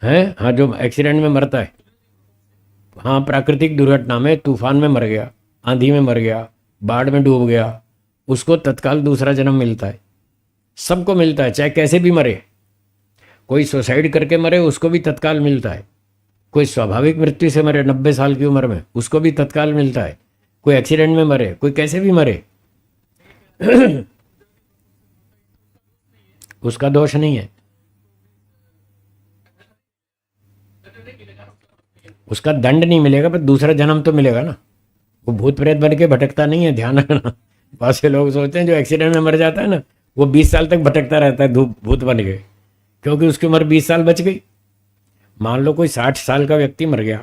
है। हाँ, जो एक्सीडेंट में मरता है, हाँ, प्राकृतिक दुर्घटना में, तूफान में मर गया, आंधी में मर गया, बाढ़ में डूब गया, उसको तत्काल दूसरा जन्म मिलता है। सबको मिलता है, चाहे कैसे भी मरे। कोई सुसाइड करके मरे, उसको भी तत्काल मिलता है। कोई स्वाभाविक मृत्यु से मरे 90 साल की उम्र में, उसको भी तत्काल मिलता है। कोई एक्सीडेंट में मरे, कोई कैसे भी मरे, उसका दोष नहीं है। उसका दंड नहीं मिलेगा, पर दूसरा जन्म तो मिलेगा ना। वो भूत प्रेत बन के भटकता नहीं है, ध्यान रखना। बहुत से लोग सोचते हैं जो एक्सीडेंट में मर जाता है ना, वो 20 साल तक भटकता रहता है धूप भूत बन के, क्योंकि उसकी उम्र 20 साल बच गई। मान लो कोई 60 साल का व्यक्ति मर गया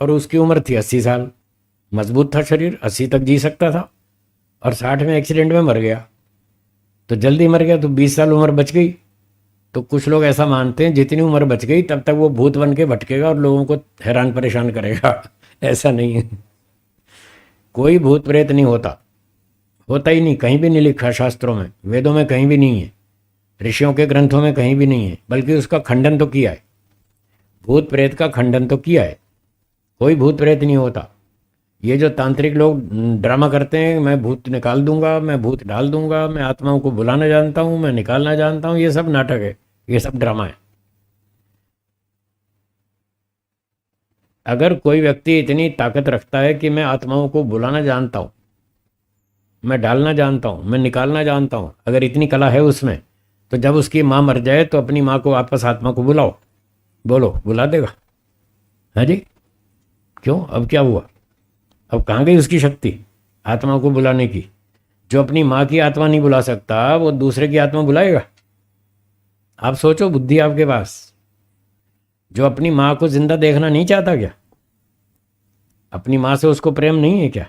और उसकी उम्र थी 80 साल, मजबूत था शरीर, 80 तक जी सकता था, और 60 में एक्सीडेंट में मर गया, तो जल्दी मर गया, तो 20 साल उम्र बच गई। तो कुछ लोग ऐसा मानते हैं जितनी उम्र बच गई तब तक वो भूत बन के भटकेगा और लोगों को हैरान परेशान करेगा। ऐसा नहीं है, कोई भूत प्रेत नहीं होता, होता ही नहीं, कहीं भी नहीं लिखा, शास्त्रों में, वेदों में कहीं भी नहीं है, ऋषियों के ग्रंथों में कहीं भी नहीं है, बल्कि उसका खंडन तो किया है। भूत प्रेत का खंडन तो किया है, कोई भूत प्रेत नहीं होता। ये जो तांत्रिक लोग ड्रामा करते हैं, मैं भूत निकाल दूंगा, मैं भूत डाल दूंगा, मैं आत्माओं को बुलाना जानता हूँ, मैं निकालना जानता हूँ, ये सब नाटक है, ये सब ड्रामा है। अगर कोई व्यक्ति इतनी ताकत रखता है कि मैं आत्माओं को बुलाना जानता हूँ, मैं डालना जानता हूँ, मैं निकालना जानता हूँ, अगर इतनी कला है उसमें, तो जब उसकी माँ मर जाए तो अपनी माँ को वापस आत्मा को बुलाओ, बोलो, बुला देगा। है जी? क्यों, अब क्या हुआ? अब कहाँ गई उसकी शक्ति आत्मा को बुलाने की? जो अपनी माँ की आत्मा नहीं बुला सकता, वो दूसरे की आत्मा बुलाएगा? आप सोचो, बुद्धि आपके पास। जो अपनी माँ को जिंदा देखना नहीं चाहता क्या? अपनी माँ से उसको प्रेम नहीं है क्या?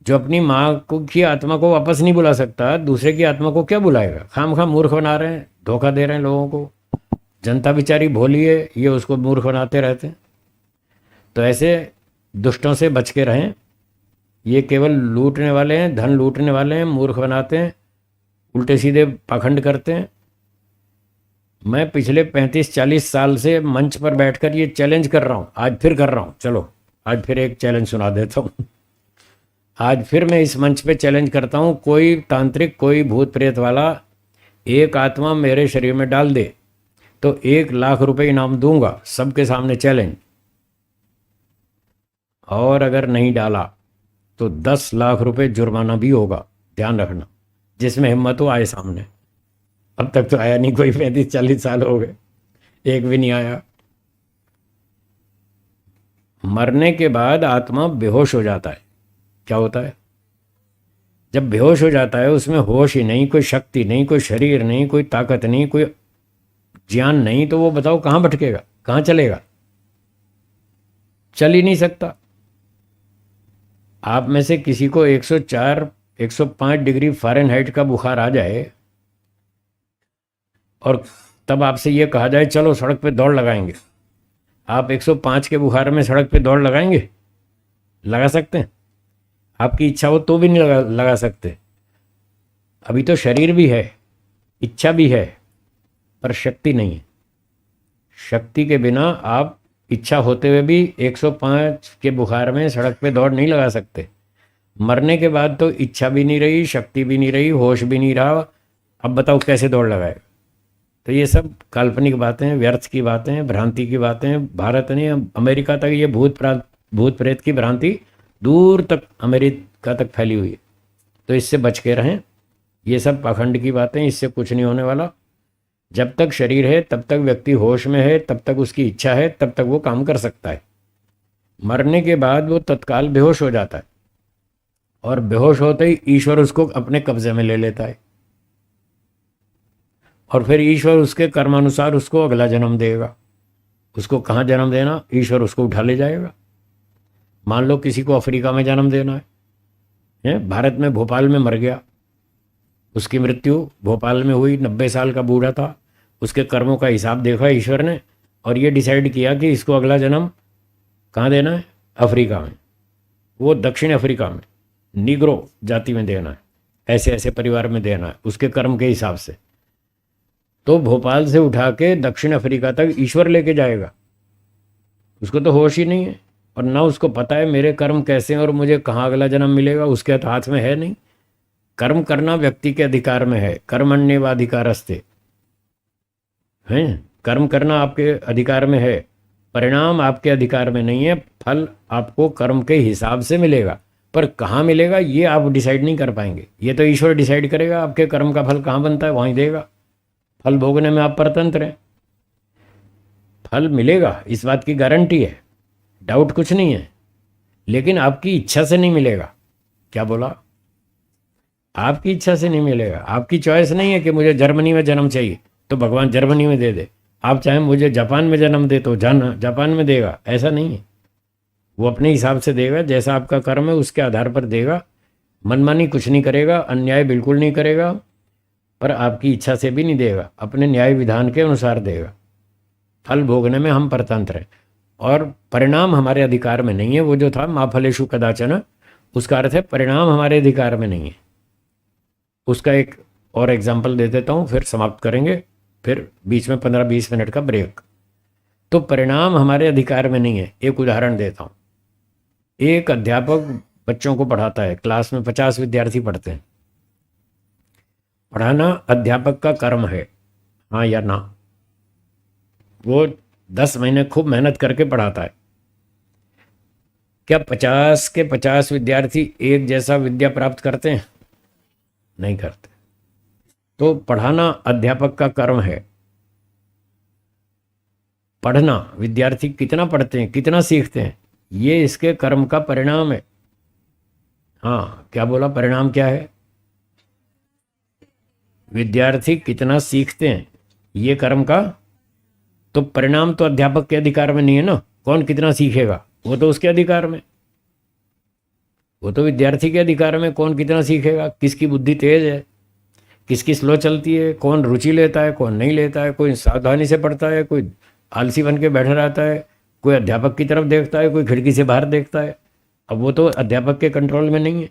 जो अपनी माँ को की आत्मा को वापस नहीं बुला सकता, दूसरे की आत्मा को क्या बुलाएगा? खाम खाम मूर्ख बना रहे हैं, धोखा दे रहे हैं लोगों को। जनता बेचारी भोली है, ये उसको मूर्ख बनाते रहते हैं। तो ऐसे दुष्टों से बच के रहें, ये केवल लूटने वाले हैं, धन लूटने वाले हैं, मूर्ख बनाते हैं, उल्टे सीधे पाखंड करते हैं। मैं पिछले 35-40 साल से मंच पर बैठकर ये चैलेंज कर रहा हूँ, आज फिर कर रहा हूँ। चलो, आज फिर एक चैलेंज सुना देता हूँ। आज फिर मैं इस मंच पे चैलेंज करता हूँ, कोई तांत्रिक, कोई भूत प्रेत वाला एक आत्मा मेरे शरीर में डाल दे तो 1 लाख रुपए इनाम दूंगा, सबके सामने चैलेंज। और अगर नहीं डाला तो 10 लाख रुपए जुर्माना भी होगा, ध्यान रखना। जिसमें हिम्मत हो आए सामने। अब तक तो आया नहीं कोई, 35-40 साल हो गए, एक भी नहीं आया। मरने के बाद आत्मा बेहोश हो जाता है। क्या होता है? जब बेहोश हो जाता है, उसमें होश ही नहीं, कोई शक्ति नहीं, कोई शरीर नहीं, कोई ताकत नहीं, कोई ज्ञान नहीं, तो वो बताओ कहाँ भटकेगा, कहाँ चलेगा? चल ही नहीं सकता। आप में से किसी को 104 105 डिग्री फ़ारेनहाइट का बुखार आ जाए और तब आपसे ये कहा जाए चलो सड़क पे दौड़ लगाएंगे, आप 105 के बुखार में सड़क पे दौड़ लगाएंगे? लगा सकते हैं? आपकी इच्छा हो तो भी नहीं लगा सकते। अभी तो शरीर भी है, इच्छा भी है, पर शक्ति नहीं है। शक्ति के बिना आप इच्छा होते हुए भी 105 के बुखार में सड़क पे दौड़ नहीं लगा सकते। मरने के बाद तो इच्छा भी नहीं रही, शक्ति भी नहीं रही, होश भी नहीं रहा, अब बताओ कैसे दौड़ लगाएगा? तो ये सब काल्पनिक बातें, व्यर्थ की बातें, भ्रांति की बातें। भारत ने, अमेरिका तक ये भूत प्रेत की भ्रांति दूर तक अमेरिका तक फैली हुई है। तो इससे बच के रहें, ये सब पाखंड की बातें, इससे कुछ नहीं होने वाला। जब तक शरीर है तब तक व्यक्ति होश में है, तब तक उसकी इच्छा है, तब तक वो काम कर सकता है। मरने के बाद वो तत्काल बेहोश हो जाता है, और बेहोश होते ही ईश्वर उसको अपने कब्जे में ले लेता है, और फिर ईश्वर उसके कर्मानुसार उसको अगला जन्म देगा। उसको कहाँ जन्म देना, ईश्वर उसको उठा ले जाएगा। मान लो किसी को अफ्रीका में जन्म देना है, भारत में भोपाल में मर गया, उसकी मृत्यु भोपाल में हुई, 90 साल का बूढ़ा था। उसके कर्मों का हिसाब देखा ईश्वर ने, और ये डिसाइड किया कि इसको अगला जन्म कहाँ देना है, अफ्रीका में, वो दक्षिण अफ्रीका में, निग्रो जाति में देना है, ऐसे ऐसे परिवार में देना है, उसके कर्म के हिसाब से। तो भोपाल से उठा के दक्षिण अफ्रीका तक ईश्वर लेके जाएगा। उसको तो होश ही नहीं है, और ना उसको पता है मेरे कर्म कैसे हैं और मुझे कहाँ अगला जन्म मिलेगा, उसके तो हाथ में है नहीं। कर्म करना व्यक्ति के अधिकार में है, कर्मण्येवाधिकारस्ते, हैं। कर्म करना आपके अधिकार में है, परिणाम आपके अधिकार में नहीं है। फल आपको कर्म के हिसाब से मिलेगा, पर कहाँ मिलेगा ये आप डिसाइड नहीं कर पाएंगे। ये तो ईश्वर डिसाइड करेगा आपके कर्म का फल कहाँ बनता है, वहीं देगा। फल भोगने में आप परतंत्र हैं। फल मिलेगा इस बात की गारंटी है, डाउट कुछ नहीं है, लेकिन आपकी इच्छा से नहीं मिलेगा। क्या बोला? आपकी इच्छा से नहीं मिलेगा। आपकी चॉइस नहीं है कि मुझे जर्मनी में जन्म चाहिए तो भगवान जर्मनी में दे दे, आप चाहे मुझे जापान में जन्म दे तो जापान में देगा, ऐसा नहीं है। वो अपने हिसाब से देगा, जैसा आपका कर्म है उसके आधार पर देगा। मनमानी कुछ नहीं करेगा, अन्याय बिल्कुल नहीं करेगा, पर आपकी इच्छा से भी नहीं देगा, अपने न्याय विधान के अनुसार देगा। फल भोगने में हम परतंत्र हैं, और परिणाम हमारे अधिकार में नहीं है। वो जो था मा फलेषु कदाचन, उसका अर्थ है परिणाम हमारे अधिकार में नहीं है। उसका एक और एग्जाम्पल दे देता हूँ, फिर समाप्त करेंगे, फिर बीच में 15-20 मिनट का ब्रेक। तो परिणाम हमारे अधिकार में नहीं है। एक उदाहरण देता हूँ। एक अध्यापक बच्चों को पढ़ाता है, क्लास में 50 विद्यार्थी पढ़ते हैं। पढ़ाना अध्यापक का कर्म है, हाँ या ना। वो 10 महीने खूब मेहनत करके पढ़ाता है। क्या 50 के 50 विद्यार्थी एक जैसा विद्या प्राप्त करते हैं? नहीं करते। तो पढ़ाना अध्यापक का कर्म है। पढ़ना, विद्यार्थी कितना पढ़ते हैं, कितना सीखते हैं, ये इसके कर्म का परिणाम है। हाँ, क्या बोला? परिणाम क्या है? विद्यार्थी कितना सीखते हैं, ये कर्म का। तो परिणाम तो अध्यापक के अधिकार में नहीं है ना। कौन कितना सीखेगा वो तो उसके अधिकार में, वो तो विद्यार्थी के अधिकार में। कौन कितना सीखेगा, किसकी बुद्धि तेज है, किसकी स्लो चलती है, कौन रुचि लेता है, कौन नहीं लेता है, कोई सावधानी से पढ़ता है, कोई आलसी बन के बैठा रहता है, कोई अध्यापक की तरफ देखता है, कोई खिड़की से बाहर देखता है। अब वो तो अध्यापक के कंट्रोल में नहीं है।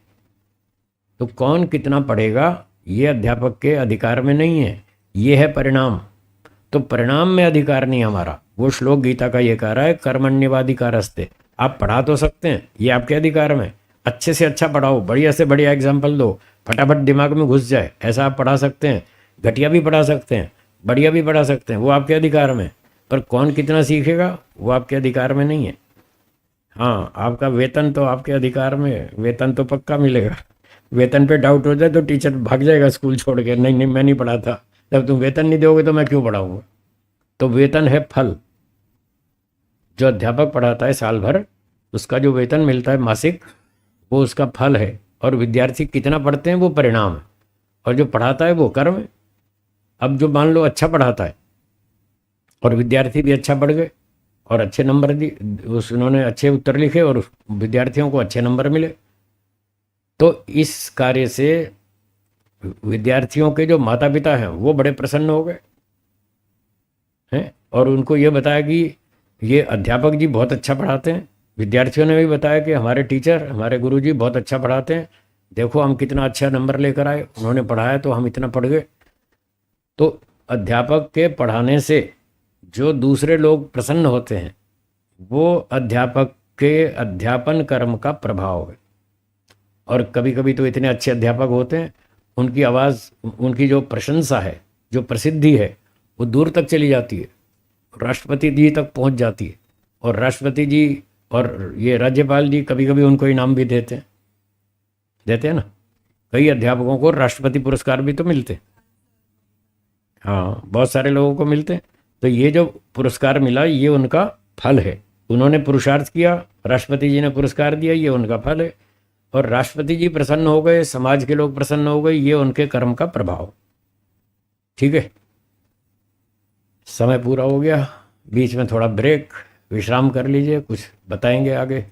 तो कौन कितना पढ़ेगा ये अध्यापक के अधिकार में नहीं है, ये है परिणाम। तो परिणाम में अधिकार नहीं हमारा। वो श्लोक गीता का ये कह रहा है, कर्मण्येवाधिकारस्ते। आप पढ़ा तो सकते हैं, ये आपके अधिकार में। अच्छे से अच्छा पढ़ाओ, बढ़िया से बढ़िया एग्जाम्पल दो, फटाफट दिमाग में घुस जाए, ऐसा आप पढ़ा सकते हैं। घटिया भी पढ़ा सकते हैं, बढ़िया भी पढ़ा सकते हैं, वो आपके अधिकार में। पर कौन कितना सीखेगा वो आपके अधिकार में नहीं है। हाँ, आपका वेतन तो आपके अधिकार में है, वेतन तो पक्का मिलेगा। वेतन पे डाउट हो जाए तो टीचर भाग जाएगा स्कूल छोड़ के, नहीं नहीं मैं नहीं पढ़ाता। जब तुम वेतन नहीं दोगे तो मैं क्यों पढ़ाऊंगा। तो वेतन है फल। जो अध्यापक पढ़ाता है साल भर, उसका जो वेतन मिलता है मासिक, वो उसका फल है। और विद्यार्थी कितना पढ़ते हैं वो परिणाम है, और जो पढ़ाता है वो कर्म है। अब जो मान लो अच्छा पढ़ाता है और विद्यार्थी भी अच्छा पढ़ गए और अच्छे नंबर दिए, उन्होंने अच्छे उत्तर लिखे और विद्यार्थियों को अच्छे नंबर मिले, तो इस कार्य से विद्यार्थियों के जो माता पिता हैं वो बड़े प्रसन्न हो गए हैं, और उनको ये बताया कि ये अध्यापक जी बहुत अच्छा पढ़ाते हैं। विद्यार्थियों ने भी बताया कि हमारे टीचर, हमारे गुरुजी बहुत अच्छा पढ़ाते हैं, देखो हम कितना अच्छा नंबर लेकर आए, उन्होंने पढ़ाया तो हम इतना पढ़ गए। तो अध्यापक के पढ़ाने से जो दूसरे लोग प्रसन्न होते हैं वो अध्यापक के अध्यापन कर्म का प्रभाव है। और कभी कभी तो इतने अच्छे अध्यापक होते हैं, उनकी आवाज़, उनकी जो प्रशंसा है, जो प्रसिद्धि है, वो दूर तक चली जाती है, राष्ट्रपति जी तक पहुंच जाती है। और राष्ट्रपति जी और ये राज्यपाल जी कभी कभी उनको इनाम भी देते हैं ना। कई अध्यापकों को राष्ट्रपति पुरस्कार भी तो मिलते हैं। हाँ, बहुत सारे लोगों को मिलते हैं। तो ये जो पुरस्कार मिला ये उनका फल है। उन्होंने पुरुषार्थ किया, राष्ट्रपति जी ने पुरस्कार दिया, ये उनका फल है। और राष्ट्रपति जी प्रसन्न हो गए, समाज के लोग प्रसन्न हो गए, ये उनके कर्म का प्रभाव। ठीक है, समय पूरा हो गया, बीच में थोड़ा ब्रेक, विश्राम कर लीजिए, कुछ बताएंगे आगे।